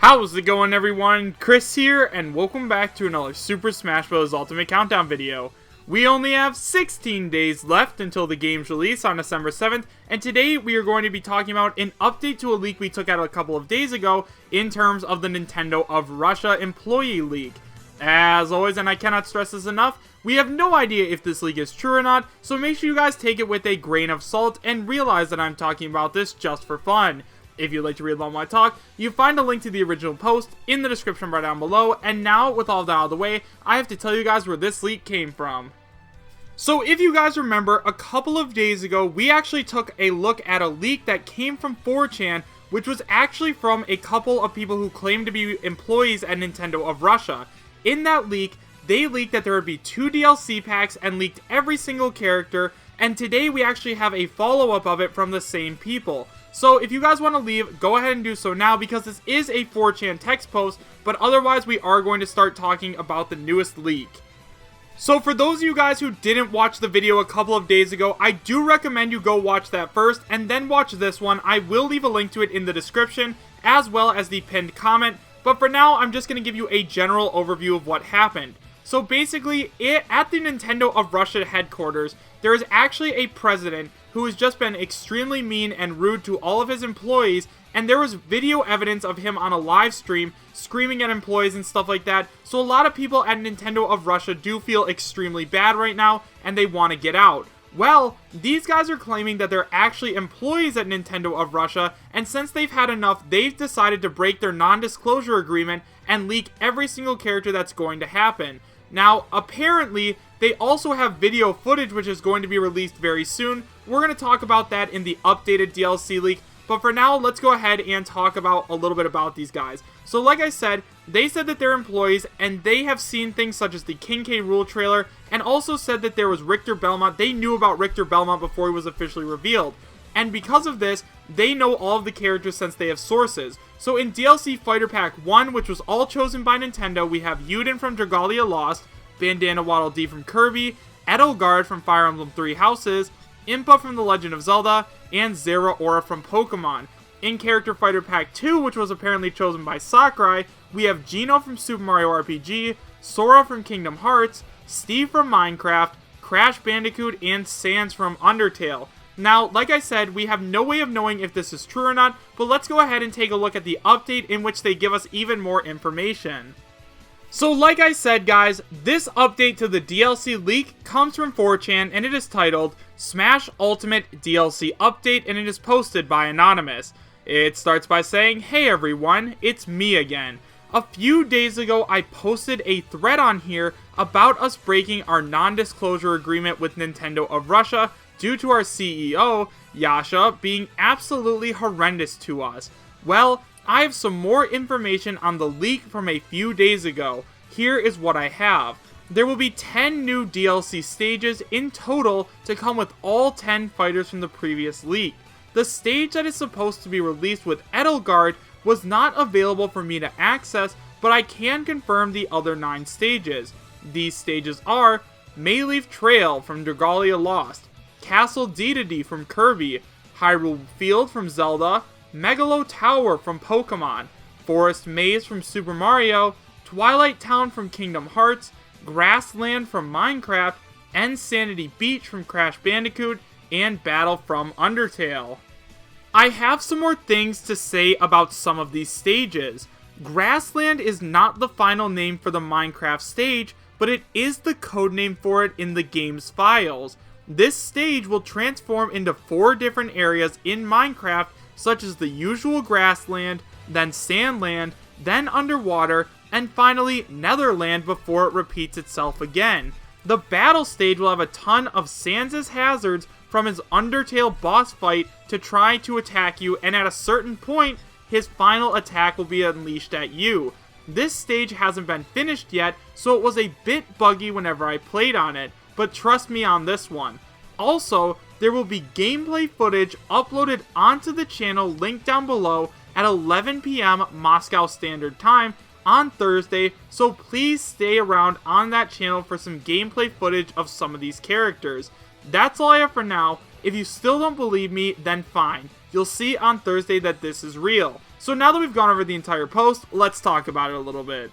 How's it going, everyone? Chris here, and welcome back to another Super Smash Bros. Ultimate Countdown video. We only have 16 days left until the game's release on December 7th, and today we are going to be talking about an update to a leak we took out a couple of days ago in terms of the Nintendo of Russia employee leak. As always, and I cannot stress this enough, we have no idea if this leak is true or not, so make sure you guys take it with a grain of salt and realize that I'm talking about this just for fun. If you'd like to read along my talk, you find a link to the original post in the description right down below, and now, with all that out of the way, I have to tell you guys where this leak came from. So if you guys remember, a couple of days ago, we actually took a look at a leak that came from 4chan, which was actually from a couple of people who claimed to be employees at Nintendo of Russia. In that leak, they leaked that there would be 2 DLC packs and leaked every single character, and today we actually have a follow-up of it from the same people. So if you guys want to leave, go ahead and do so now because this is a 4chan text post, but otherwise we are going to start talking about the newest leak. So for those of you guys who didn't watch the video a couple of days ago, I do recommend you go watch that first and then watch this one. I will leave a link to it in the description as well as the pinned comment, but for now I'm just going to give you a general overview of what happened. So basically, at the Nintendo of Russia headquarters, there is actually a president who has just been extremely mean and rude to all of his employees, and there was video evidence of him on a live stream screaming at employees and stuff like that, so a lot of people at Nintendo of Russia do feel extremely bad right now, and they want to get out. Well, these guys are claiming that they're actually employees at Nintendo of Russia, and since they've had enough, they've decided to break their non-disclosure agreement and leak every single character that's going to happen. Now, apparently, they also have video footage which is going to be released very soon. We're going to talk about that in the updated DLC leak, but for now, let's go ahead and talk about a little bit about these guys. So like I said, they said that they're employees, and they have seen things such as the King K. Rool trailer, and also said that there was Richter Belmont. They knew about Richter Belmont before he was officially revealed. And because of this, they know all of the characters since they have sources. So in DLC Fighter Pack 1, which was all chosen by Nintendo, we have Yuden from Dragalia Lost, Bandana Waddle Dee from Kirby, Edelgard from Fire Emblem Three Houses, Impa from The Legend of Zelda, and Zeraora from Pokemon. In Character Fighter Pack 2, which was apparently chosen by Sakurai, we have Geno from Super Mario RPG, Sora from Kingdom Hearts, Steve from Minecraft, Crash Bandicoot, and Sans from Undertale. Now, like I said, we have no way of knowing if this is true or not, but let's go ahead and take a look at the update in which they give us even more information. So like I said, guys, this update to the DLC leak comes from 4chan, and it is titled Smash Ultimate DLC Update, and it is posted by Anonymous. It starts by saying, "Hey everyone, it's me again. A few days ago, I posted a thread on here about us breaking our non-disclosure agreement with Nintendo of Russia due to our CEO, Yasha, being absolutely horrendous to us. Well, I have some more information on the leak from a few days ago. Here is what I have. There will be 10 new DLC stages in total to come with all 10 fighters from the previous leak. The stage that is supposed to be released with Edelgard was not available for me to access, but I can confirm the other 9 stages. These stages are Mayleaf Trail from Dragalia Lost, Castle Dedede from Kirby, Hyrule Field from Zelda, Megalo Tower from Pokemon, Forest Maze from Super Mario, Twilight Town from Kingdom Hearts, Grassland from Minecraft, Insanity Beach from Crash Bandicoot, and Battle from Undertale. I have some more things to say about some of these stages. Grassland is not the final name for the Minecraft stage, but it is the codename for it in the game's files. This stage will transform into 4 different areas in Minecraft, such as the usual Grassland, then Sandland, then Underwater, and finally Netherland before it repeats itself again. The battle stage will have a ton of Sans' hazards from his Undertale boss fight to try to attack you, and at a certain point, his final attack will be unleashed at you. This stage hasn't been finished yet, so it was a bit buggy whenever I played on it, but trust me on this one. Also, there will be gameplay footage uploaded onto the channel linked down below at 11 PM Moscow Standard Time on Thursday, so please stay around on that channel for some gameplay footage of some of these characters. That's all I have for now. If you still don't believe me, then fine. You'll see on Thursday that this is real. So now that we've gone over the entire post, let's talk about it a little bit.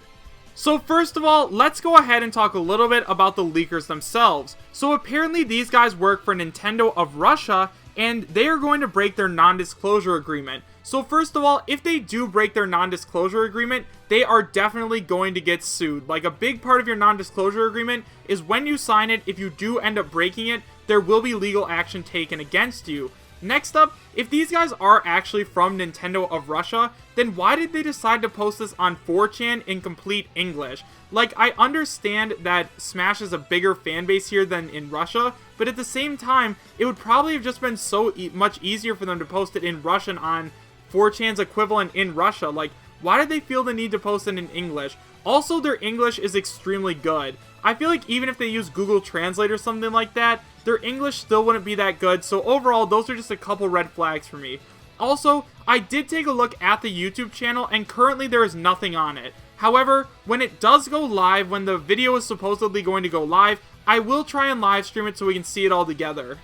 So first of all, let's go ahead and talk a little bit about the leakers themselves. So apparently these guys work for Nintendo of Russia, and they are going to break their non-disclosure agreement. So first of all, if they do break their non-disclosure agreement, they are definitely going to get sued. Like, a big part of your non-disclosure agreement is when you sign it, if you do end up breaking it, there will be legal action taken against you. Next up, if these guys are actually from Nintendo of Russia, then why did they decide to post this on 4chan in complete English? Like, I understand that Smash is a bigger fan base here than in Russia, but at the same time, it would probably have just been so much easier for them to post it in Russian on 4chan's equivalent in Russia. Like, why did they feel the need to post it in English? Also, their English is extremely good. I feel like even if they use Google Translate or something like that, their English still wouldn't be that good, so overall, those are just a couple red flags for me. Also, I did take a look at the YouTube channel, and currently there is nothing on it. However, when it does go live, when the video is supposedly going to go live, I will try and live stream it so we can see it all together.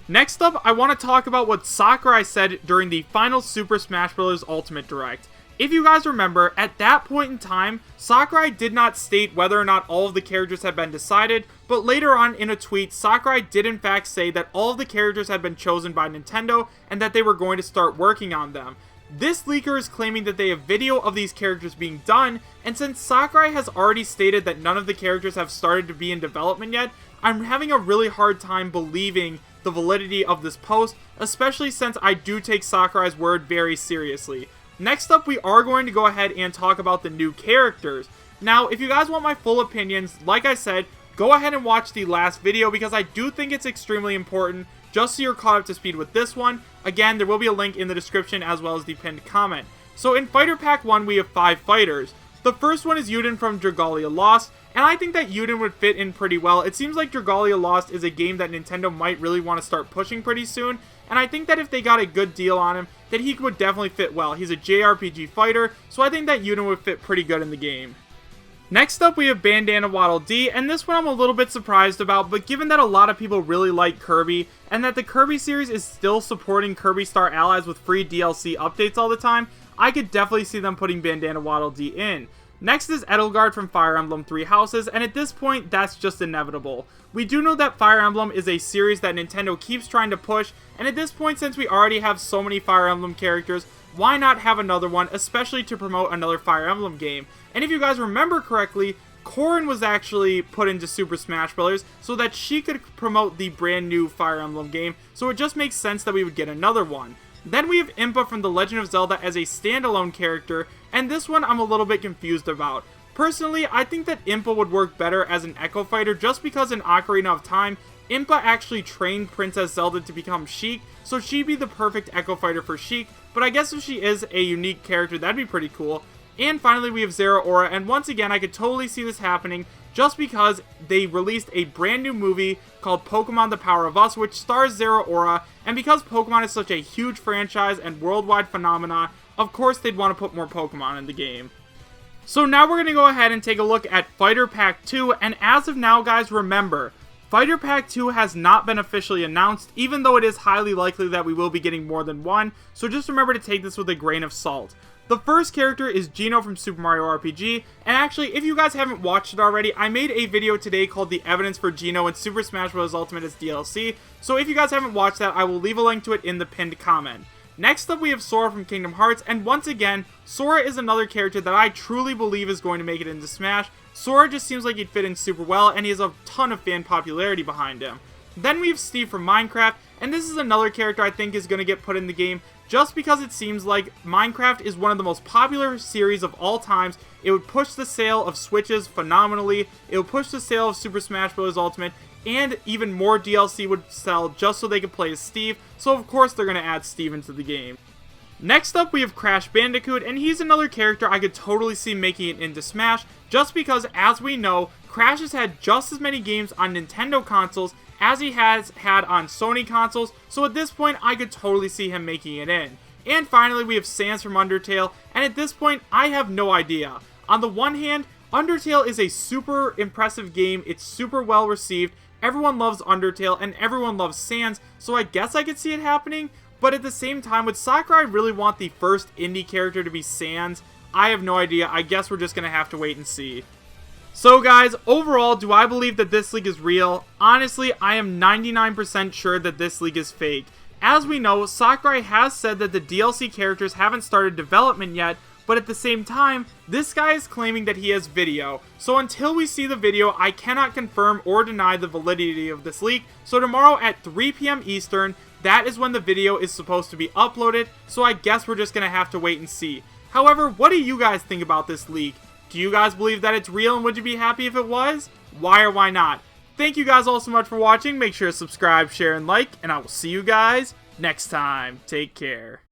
Next up, I want to talk about what Sakurai said during the final Super Smash Bros. Ultimate Direct. If you guys remember, at that point in time, Sakurai did not state whether or not all of the characters had been decided, but later on in a tweet, Sakurai did in fact say that all of the characters had been chosen by Nintendo and that they were going to start working on them. This leaker is claiming that they have video of these characters being done, and since Sakurai has already stated that none of the characters have started to be in development yet, I'm having a really hard time believing the validity of this post, especially since I do take Sakurai's word very seriously. Next up, we are going to go ahead and talk about the new characters. Now, if you guys want my full opinions, like I said, go ahead and watch the last video because I do think it's extremely important, just so you're caught up to speed with this one. Again, there will be a link in the description as well as the pinned comment. So in Fighter Pack 1, we have 5 fighters. The first one is Yuden from Dragalia Lost, and I think that Yuden would fit in pretty well. It seems like Dragalia Lost is a game that Nintendo might really want to start pushing pretty soon, and I think that if they got a good deal on him, that he would definitely fit well. He's a JRPG fighter, so I think that Yuden would fit pretty good in the game. Next up, we have Bandana Waddle Dee, and this one I'm a little bit surprised about, but given that a lot of people really like Kirby, and that the Kirby series is still supporting Kirby Star Allies with free DLC updates all the time, I could definitely see them putting Bandana Waddle Dee in. Next is Edelgard from Fire Emblem Three Houses, and at this point, that's just inevitable. We do know that Fire Emblem is a series that Nintendo keeps trying to push, and at this point, since we already have so many Fire Emblem characters, why not have another one, especially to promote another Fire Emblem game? And if you guys remember correctly, Corrin was actually put into Super Smash Bros. So that she could promote the brand new Fire Emblem game, so it just makes sense that we would get another one. Then we have Impa from The Legend of Zelda as a standalone character, and this one I'm a little bit confused about. Personally, I think that Impa would work better as an Echo Fighter just because in Ocarina of Time, Impa actually trained Princess Zelda to become Sheik, so she'd be the perfect Echo Fighter for Sheik, but I guess if she is a unique character, that'd be pretty cool. And finally, we have Zeraora, and once again, I could totally see this happening just because they released a brand new movie called Pokemon The Power of Us, which stars Zeraora, and because Pokemon is such a huge franchise and worldwide phenomenon, of course they'd want to put more Pokemon in the game. So now we're going to go ahead and take a look at Fighter Pack 2, and as of now, guys, remember, Fighter Pack 2 has not been officially announced, even though it is highly likely that we will be getting more than one, so just remember to take this with a grain of salt. The first character is Zeno from Super Mario RPG, and actually, if you guys haven't watched it already, I made a video today called The Evidence for Zeno in Super Smash Bros. Ultimate as DLC, so if you guys haven't watched that, I will leave a link to it in the pinned comment. Next up, we have Sora from Kingdom Hearts, and once again, Sora is another character that I truly believe is going to make it into Smash. Sora just seems like he'd fit in super well, and he has a ton of fan popularity behind him. Then we have Steve from Minecraft, and this is another character I think is going to get put in the game, just because it seems like Minecraft is one of the most popular series of all times. It would push the sale of Switches phenomenally, it would push the sale of Super Smash Bros. Ultimate, and even more DLC would sell just so they could play as Steve, so of course they're going to add Steve into the game. Next up, we have Crash Bandicoot, and he's another character I could totally see making it into Smash, just because, as we know, Crash has had just as many games on Nintendo consoles as he has had on Sony consoles, so at this point, I could totally see him making it in. And finally, we have Sans from Undertale, and at this point, I have no idea. On the one hand, Undertale is a super impressive game, it's super well received, everyone loves Undertale, and everyone loves Sans, so I guess I could see it happening, But at the same time, would Sakurai really want the first indie character to be Sans? I have no idea. I guess we're just going to have to wait and see. So guys, overall, do I believe that this leak is real? Honestly, I am 99% sure that this leak is fake. As we know, Sakurai has said that the DLC characters haven't started development yet, but at the same time, this guy is claiming that he has video. So until we see the video, I cannot confirm or deny the validity of this leak. So tomorrow at 3 PM Eastern, that is when the video is supposed to be uploaded, so I guess we're just going to have to wait and see. However, what do you guys think about this leak? Do you guys believe that it's real, and would you be happy if it was? Why or why not? Thank you guys all so much for watching. Make sure to subscribe, share, and like, and I will see you guys next time. Take care.